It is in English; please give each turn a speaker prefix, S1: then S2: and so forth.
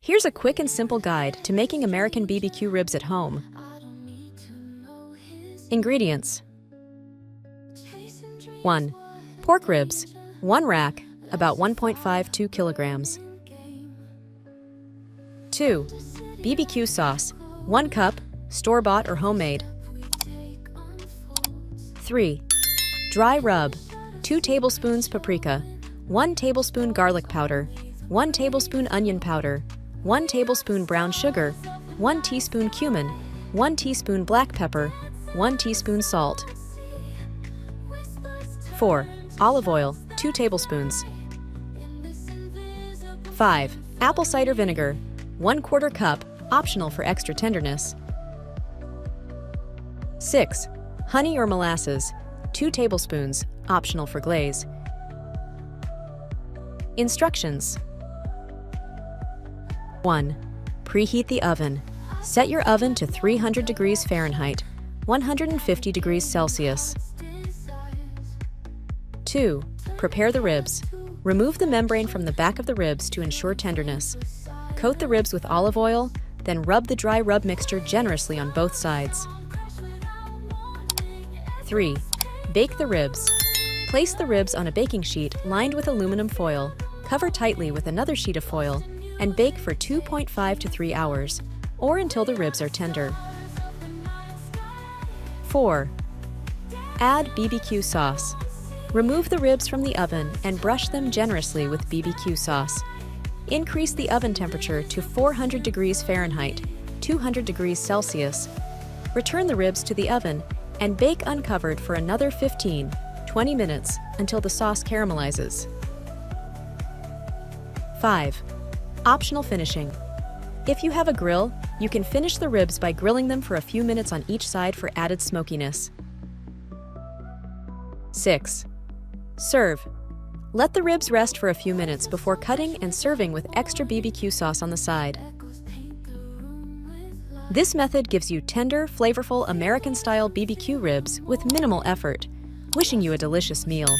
S1: Here's a quick and simple guide to making American BBQ ribs at home. Ingredients: 1. Pork ribs, 1 rack, about 1.52 kilograms. 2. BBQ sauce, 1 cup, store-bought or homemade. 3. Dry rub, 2 tablespoons paprika, 1 tablespoon garlic powder, 1 tablespoon onion powder, 1 tablespoon brown sugar, 1 teaspoon cumin, 1 teaspoon black pepper, 1 teaspoon salt. 4. Olive oil, 2 tablespoons. 5. Apple cider vinegar, 1/4 cup, optional for extra tenderness. 6. Honey or molasses, 2 tablespoons, optional for glaze. Instructions: 1. Preheat the oven. Set your oven to 300 degrees Fahrenheit, 150 degrees Celsius. 2. Prepare the ribs. Remove the membrane from the back of the ribs to ensure tenderness. Coat the ribs with olive oil, then rub the dry rub mixture generously on both sides. 3. Bake the ribs. Place the ribs on a baking sheet lined with aluminum foil, cover tightly with another sheet of foil, and bake for 2.5 to 3 hours, or until the ribs are tender. 4. Add BBQ sauce. Remove the ribs from the oven and brush them generously with BBQ sauce. Increase the oven temperature to 400 degrees Fahrenheit, 200 degrees Celsius. Return the ribs to the oven and bake uncovered for another 15-20 minutes until the sauce caramelizes. 5. Optional finishing. If you have a grill, you can finish the ribs by grilling them for a few minutes on each side for added smokiness. 6. Serve. Let the ribs rest for a few minutes before cutting and serving with extra BBQ sauce on the side. This method gives you tender, flavorful American-style BBQ ribs with minimal effort. Wishing you a delicious meal.